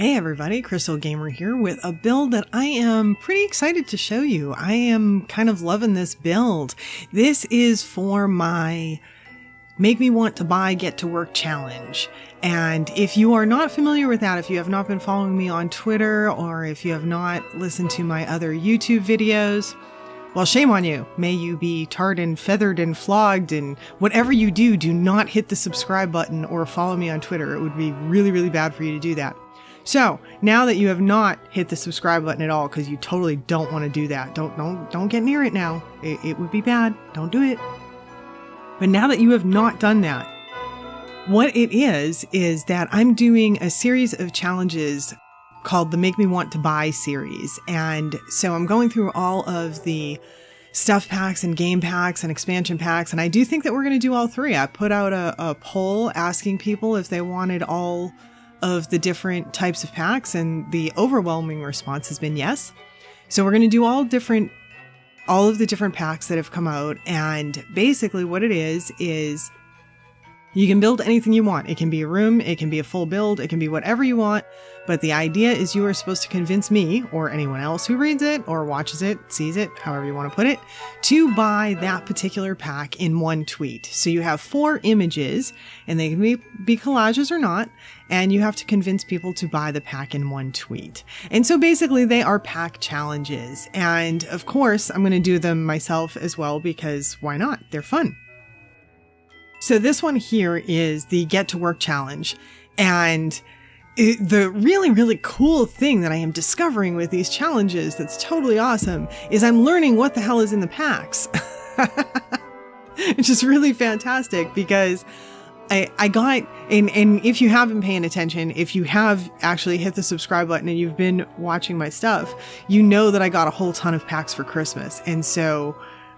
Hey everybody, Crystal Gamer here with a build that I am pretty excited to show you. I am kind of loving this build. This is for my Make Me Want to Buy, Get to Work challenge. And if you are not familiar with that, if you have not been following me on Twitter, or if you have not listened to my other YouTube videos, well, shame on you. May you be tarred and feathered and flogged, and whatever you do, do not hit the subscribe button or follow me on Twitter. It would be really, really bad for you to do that. So now that you have not hit the subscribe button at all, because you totally don't want to do that, don't get near it now. It would be bad. Don't do it. But now that you have not done that, what it is that I'm doing a series of challenges called the Make Me Want to Buy series. And so I'm going through all of the stuff packs and game packs and expansion packs. And I do think that we're going to do all three. I put out a poll asking people if they wanted all of the different types of packs, and the overwhelming response has been yes. So we're going to do all of the different packs that have come out. And basically what it is you can build anything you want. It can be a room, it can be a full build, it can be whatever you want. But the idea is you are supposed to convince me, or anyone else who reads it or watches it, sees it, however you want to put it, to buy that particular pack in one tweet. So you have 4 images, and they can be collages or not, and you have to convince people to buy the pack in one tweet. And so basically they are pack challenges. And of course, I'm going to do them myself as well, because why not? They're fun. So this one here is the Get to Work challenge. And the really, really cool thing that I am discovering with these challenges that's totally awesome is I'm learning what the hell is in the packs. It's just really fantastic, because I got, and if you have been paying attention, if you have actually hit the subscribe button and you've been watching my stuff, you know that I got a whole ton of packs for Christmas. And so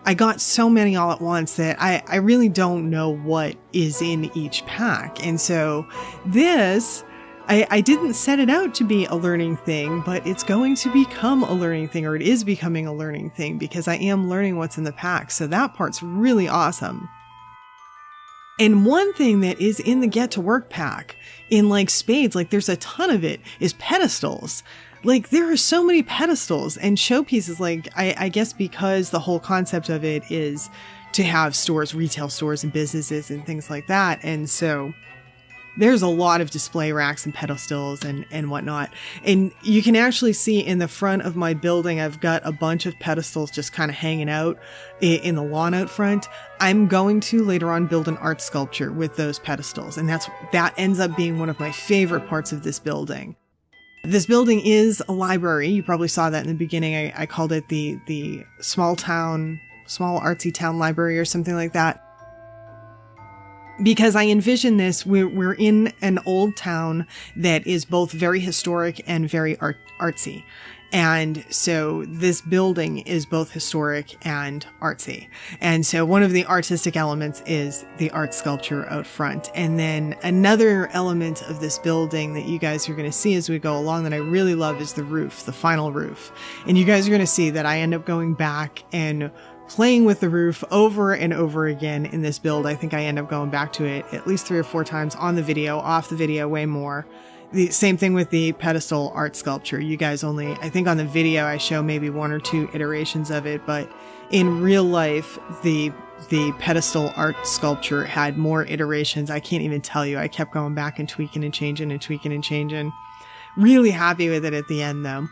I got so many all at once that I really don't know what is in each pack. And so this, I didn't set it out to be a learning thing, but it's going to become a learning thing, or it is becoming a learning thing, because I am learning what's in the pack. So that part's really awesome. And one thing that is in the Get to Work pack, in like spades, like there's a ton of it, is pedestals. Like there are so many pedestals and showpieces, like I guess because the whole concept of it is to have stores, retail stores and businesses and things like that. And so there's a lot of display racks and pedestals and whatnot. And you can actually see in the front of my building, I've got a bunch of pedestals just kind of hanging out in the lawn out front. I'm going to later on build an art sculpture with those pedestals. And that ends up being one of my favorite parts of this building. This building is a library. You probably saw that in the beginning. I called it the small artsy town library or something like that. Because I envision this, we're in an old town that is both very historic and very artsy. And so this building is both historic and artsy. And so one of the artistic elements is the art sculpture out front. And then another element of this building that you guys are going to see as we go along that I really love is the roof, the final roof. And you guys are going to see that I end up going back and playing with the roof over and over again in this build. I think I end up going back to it at least 3 or 4 times on the video, off the video, way more. The same thing with the pedestal art sculpture. You guys I think on the video I show maybe 1 or 2 iterations of it, but in real life, the pedestal art sculpture had more iterations. I can't even tell you. I kept going back and tweaking and changing and tweaking and changing. Really happy with it at the end though.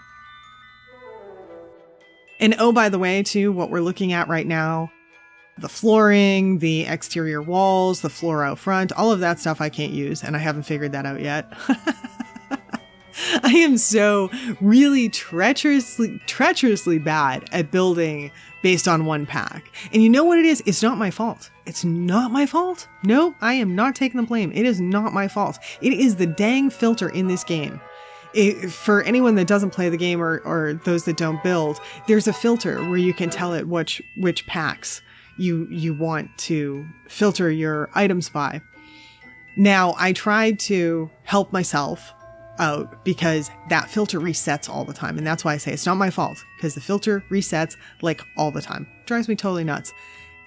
And oh, by the way, too, what we're looking at right now, the flooring, the exterior walls, the floor out front, all of that stuff I can't use, and I haven't figured that out yet. I am so really treacherously bad at building based on one pack. And you know what it is? It's not my fault. It's not my fault. No, I am not taking the blame. It is not my fault. It is the dang filter in this game. For anyone that doesn't play the game or those that don't build, there's a filter where you can tell it which packs you want to filter your items by. Now, I tried to help myself out because that filter resets all the time. And that's why I say it's not my fault, because the filter resets like all the time. It drives me totally nuts.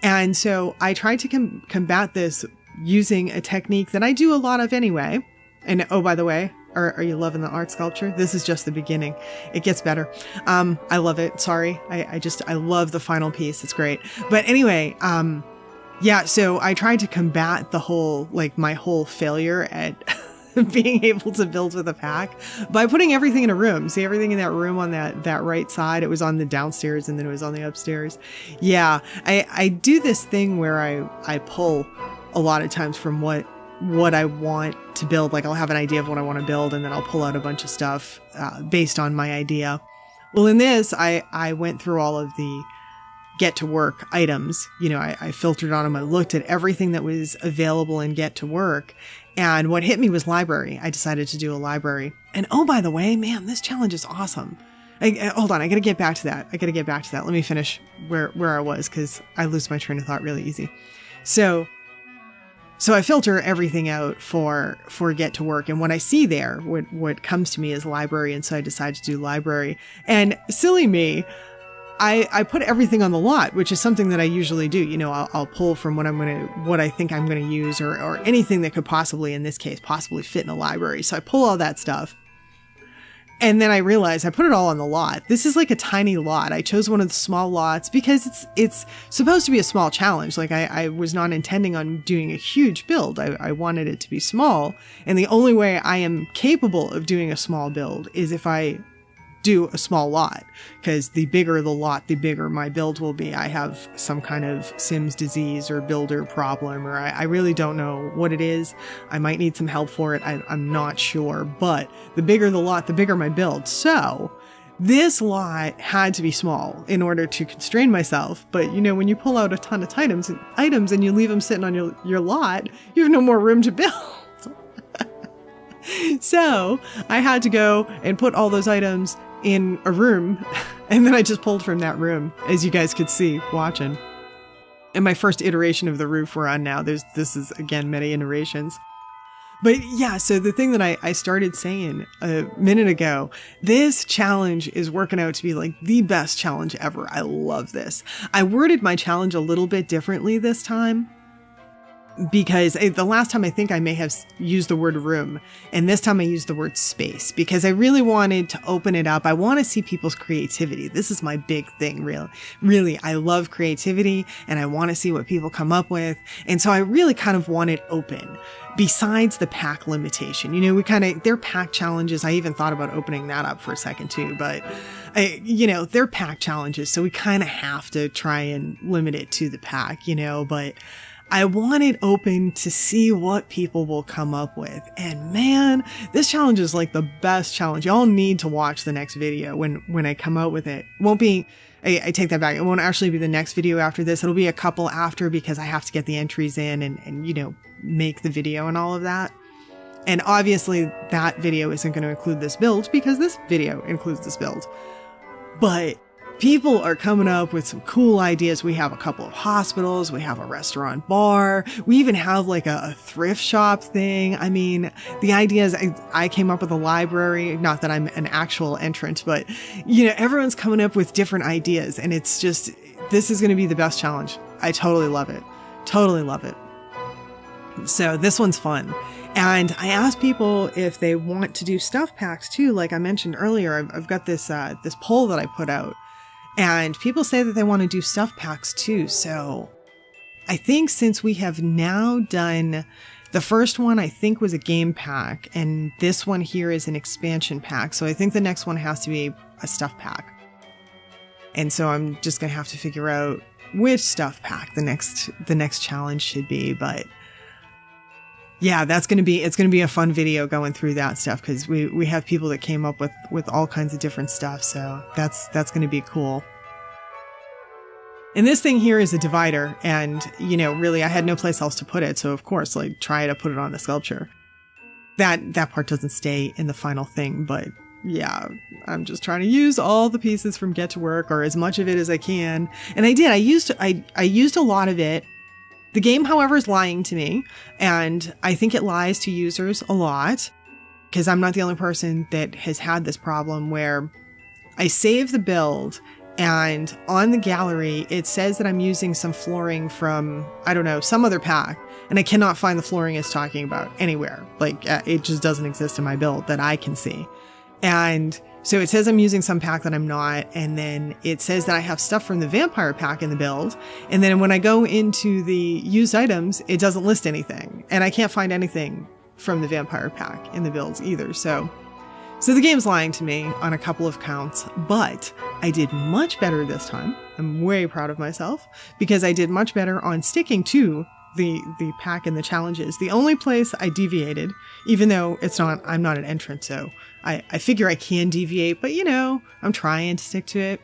And so I tried to combat this using a technique that I do a lot of anyway. And oh, by the way, Are you loving the art sculpture? This is just the beginning. It gets better. I love it. Sorry. I love the final piece. It's great. But anyway, yeah, so I tried to combat the whole, like my whole failure at being able to build with a pack by putting everything in a room. See everything in that room on that right side? It was on the downstairs and then it was on the upstairs. Yeah, I do this thing where I pull a lot of times from what I want to build. Like I'll have an idea of what I want to build and then I'll pull out a bunch of stuff based on my idea. Well, in this, I went through all of the get to work items. You know, I filtered on them. I looked at everything that was available in get to work. And what hit me was library. I decided to do a library. And oh, by the way, man, this challenge is awesome. Hold on. I got to get back to that. Let me finish where I was because I lose my train of thought really easy. So I filter everything out for get to work. And what I see there, what comes to me is library. And so I decide to do library. And silly me, I put everything on the lot, which is something that I usually do. You know, I'll pull from what I think I'm going to use or anything that could possibly, in this case, possibly fit in a library. So I pull all that stuff. And then I realize I put it all on the lot. This is like a tiny lot. I chose one of the small lots because it's supposed to be a small challenge. Like I was not intending on doing a huge build. I wanted it to be small. And the only way I am capable of doing a small build is if I do a small lot, because the bigger the lot, the bigger my build will be. I have some kind of Sims disease or builder problem, or I really don't know what it is. I might need some help for it. I'm not sure, but the bigger the lot, the bigger my build. So this lot had to be small in order to constrain myself. But you know, when you pull out a ton of items and you leave them sitting on your lot, you have no more room to build. So I had to go and put all those items in a room, and then I just pulled from that room, as you guys could see watching. And my first iteration of the roof we're on now. This is, again, many iterations. But yeah, so the thing that I started saying a minute ago, this challenge is working out to be like the best challenge ever. I love this. I worded my challenge a little bit differently this time, because the last time I think I may have used the word room, and this time I used the word space, because I really wanted to open it up. I want to see people's creativity. This is my big thing, really. I love creativity and I want to see what people come up with. And so I really kind of want it open besides the pack limitation. You know, they're pack challenges. I even thought about opening that up for a second too, but they're pack challenges. So we kind of have to try and limit it to the pack, but I want it open to see what people will come up with. And man, this challenge is like the best challenge. Y'all need to watch the next video when I come out with it. It won't be, I take that back. It won't actually be the next video after this. It'll be a couple after, because I have to get the entries in and make the video and all of that. And obviously that video isn't going to include this build, because this video includes this build. But people are coming up with some cool ideas. We have a couple of hospitals. We have a restaurant bar. We even have like a thrift shop thing. I mean, the ideas, I came up with a library, not that I'm an actual entrant, but everyone's coming up with different ideas, and it's just, this is going to be the best challenge. I totally love it. Totally love it. So this one's fun. And I asked people if they want to do stuff packs too. Like I mentioned earlier, I've got this poll that I put out. And people say that they want to do stuff packs too. So I think since we have now done, the first one I think was a game pack, and this one here is an expansion pack. So I think the next one has to be a stuff pack. And so I'm just going to have to figure out which stuff pack the next challenge should be. But yeah, it's going to be a fun video going through that stuff, because we have people that came up with all kinds of different stuff. So that's going to be cool. And this thing here is a divider, and really I had no place else to put it. So of course, like, try to put it on the sculpture. That part doesn't stay in the final thing, but yeah, I'm just trying to use all the pieces from Get to Work, or as much of it as I can. And I did. I used a lot of it. The game, however, is lying to me, and I think it lies to users a lot, because I'm not the only person that has had this problem where I save the build, and on the gallery, it says that I'm using some flooring from, I don't know, some other pack. And I cannot find the flooring it's talking about anywhere. Like, it just doesn't exist in my build that I can see. And so it says I'm using some pack that I'm not. And then it says that I have stuff from the vampire pack in the build. And then when I go into the used items, it doesn't list anything. And I can't find anything from the vampire pack in the builds either. So the game's lying to me on a couple of counts, but I did much better this time. I'm way proud of myself because I did much better on sticking to the pack and the challenges. The only place I deviated, even though I'm not an entrant, so I figure I can deviate, but I'm trying to stick to it.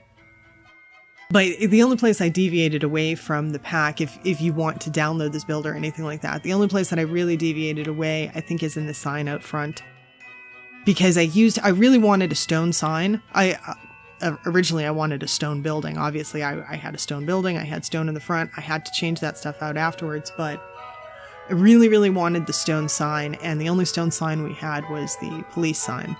But the only place I deviated away from the pack, if you want to download this build or anything like that, the only place that I really deviated away, I think, is in the sign out front. Because I really wanted a stone sign. Originally I wanted a stone building. Obviously I had a stone building. I had stone in the front. I had to change that stuff out afterwards, but I really, really wanted the stone sign. And the only stone sign we had was the police sign.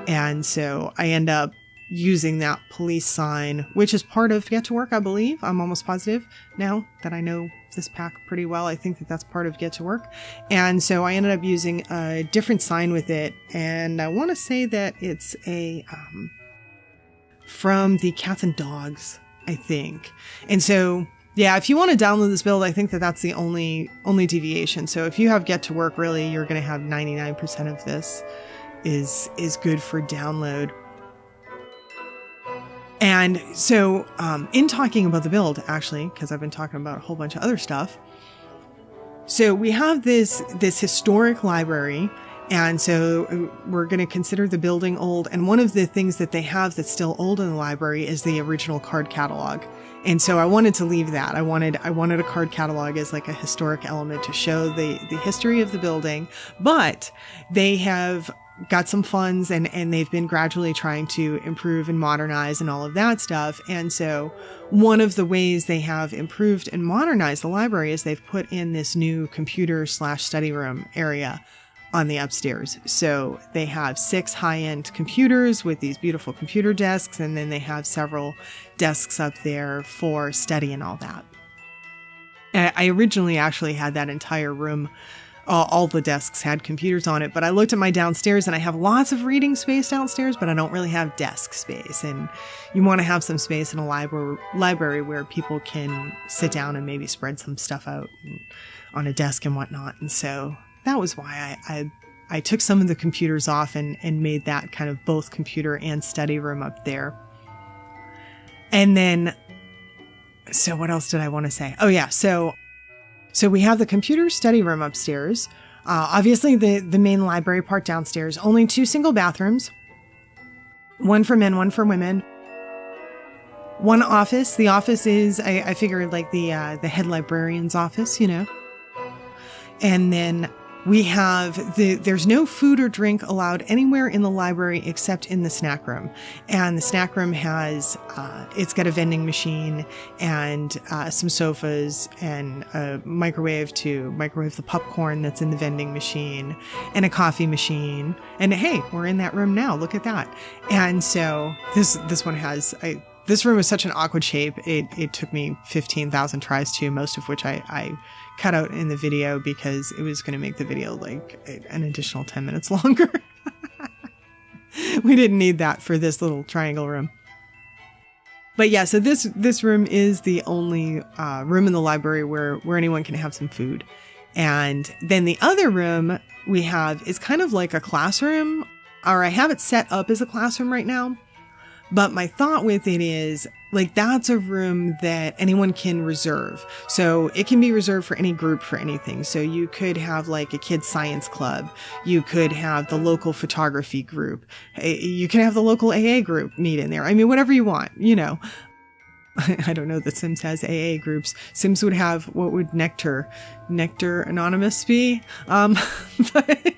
And so I end up using that police sign, which is part of Get to Work, I believe. I'm almost positive now that I know this pack pretty well. I think that that's part of Get to Work. And so I ended up using a different sign with it. And I want to say that it's from the Cats and Dogs, I think. And so, yeah, if you want to download this build, I think that that's the only deviation. So if you have Get to Work, really, you're going to have 99% of this is good for download. And so in talking about the build, actually, because I've been talking about a whole bunch of other stuff. So we have this historic library. And so we're going to consider the building old. And one of the things that they have that's still old in the library is the original card catalog. And so I wanted to leave that. I wanted a card catalog as like a historic element to show the history of the building. But they have got some funds and they've been gradually trying to improve and modernize and all of that stuff. And so one of the ways they have improved and modernized the library is they've put in this new computer/study room area on the upstairs. So they have 6 high-end computers with these beautiful computer desks, and then they have several desks up there for study and all that. I originally actually had that entire room, all the desks had computers on it, but I looked at my downstairs and I have lots of reading space downstairs, but I don't really have desk space. And you want to have some space in a library where people can sit down and maybe spread some stuff out on a desk and whatnot. And so that was why I took some of the computers off and made that kind of both computer and study room up there. And then, so what else did I want to say? Oh yeah, so we have the computer study room upstairs. Obviously the main library part downstairs, only 2 single bathrooms, one for men, one for women. One office. The office is, I figured like the head librarian's office, And then we have there's no food or drink allowed anywhere in the library except in the snack room. And the snack room has, it's got a vending machine and some sofas and a microwave to microwave the popcorn that's in the vending machine and a coffee machine. And hey, we're in that room now. Look at that. And so this one has, this room is such an awkward shape. It took me 15,000 tries to, most of which I cut out in the video because it was going to make the video like an additional 10 minutes longer. We didn't need that for this little triangle room. But yeah, so this room is the only room in the library where anyone can have some food. And then the other room we have is kind of like a classroom, or I have it set up as a classroom right now. But my thought with it is, like, that's a room that anyone can reserve. So it can be reserved for any group for anything. So you could have like a kids science club. You could have the local photography group. You can have the local AA group meet in there. I mean, whatever you want, I don't know that Sims has AA groups. Sims would have, what would Nectar Anonymous be? But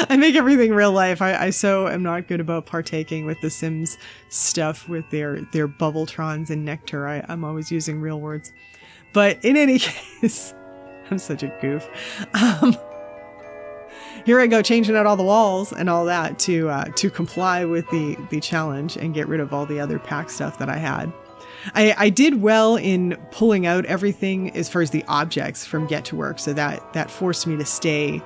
I make everything real life. I so am not good about partaking with the Sims stuff with their Bubbletrons and Nectar. I'm always using real words. But in any case, I'm such a goof. Here I go changing out all the walls and all that to comply with the challenge and get rid of all the other pack stuff that I had. I did well in pulling out everything as far as the objects from Get to Work. So that forced me to stay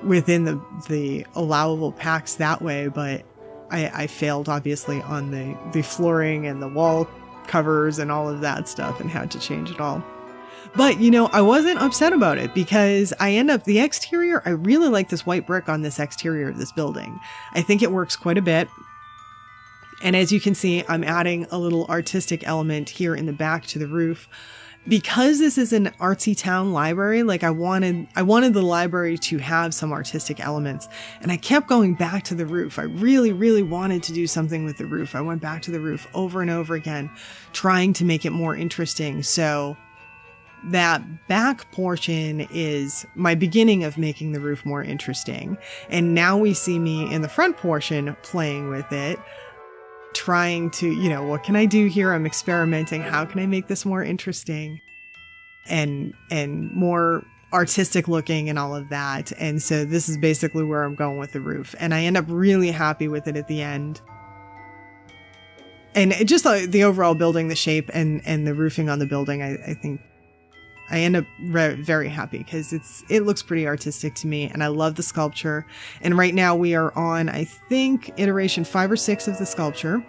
within the allowable packs that way. But I failed obviously on the flooring and the wall covers and all of that stuff and had to change it all. But, I wasn't upset about it because the exterior, I really like this white brick on this exterior of this building. I think it works quite a bit. And as you can see, I'm adding a little artistic element here in the back to the roof. Because this is an artsy town library, like I wanted the library to have some artistic elements. And I kept going back to the roof. I really, really wanted to do something with the roof. I went back to the roof over and over again, trying to make it more interesting. So that back portion is my beginning of making the roof more interesting. And now we see me in the front portion playing with it, trying to, what can I do here? I'm experimenting. How can I make this more interesting and more artistic looking and all of that? And so this is basically where I'm going with the roof. And I end up really happy with it at the end. And it just the overall building, the shape and the roofing on the building, I think I end up very happy because it looks pretty artistic to me, and I love the sculpture. And right now we are on, I think, iteration 5 or 6 of the sculpture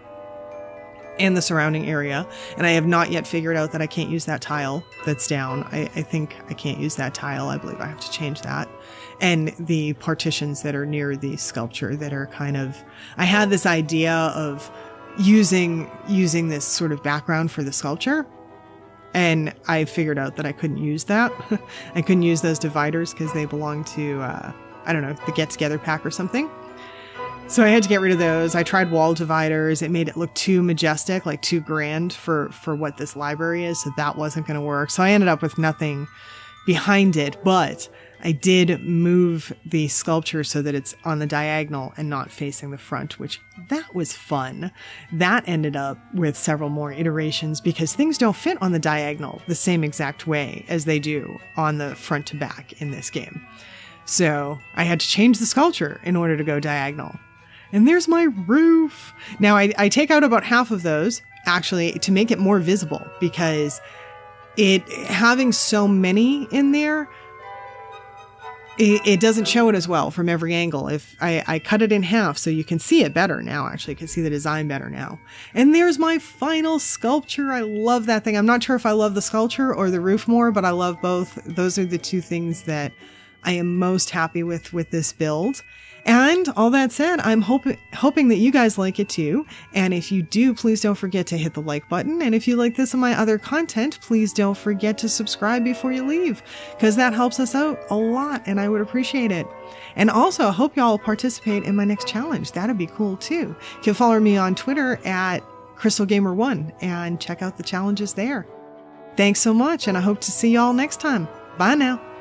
and the surrounding area. And I have not yet figured out that I can't use that tile that's down. I think I can't use that tile. I believe I have to change that. And the partitions that are near the sculpture that are I had this idea of using this sort of background for the sculpture. And I figured out that I couldn't use that. I couldn't use those dividers because they belong to, the Get Together pack or something. So I had to get rid of those. I tried wall dividers. It made it look too majestic, like too grand for what this library is. So that wasn't going to work. So I ended up with nothing behind it. But I did move the sculpture so that it's on the diagonal and not facing the front, which that was fun. That ended up with several more iterations because things don't fit on the diagonal the same exact way as they do on the front to back in this game. So I had to change the sculpture in order to go diagonal. And there's my roof. Now I take out about half of those actually to make it more visible because having so many in there, it doesn't show it as well from every angle. If I cut it in half so you can see it better now, actually, you can see the design better now. And there's my final sculpture. I love that thing. I'm not sure if I love the sculpture or the roof more, but I love both. Those are the two things that I am most happy with this build. And all that said, I'm hoping that you guys like it too. And if you do, please don't forget to hit the like button. And if you like this and my other content, please don't forget to subscribe before you leave, because that helps us out a lot and I would appreciate it. And also, I hope y'all participate in my next challenge. That'd be cool too. You can follow me on Twitter at CrystalGamer1 and check out the challenges there. Thanks so much, and I hope to see y'all next time. Bye now.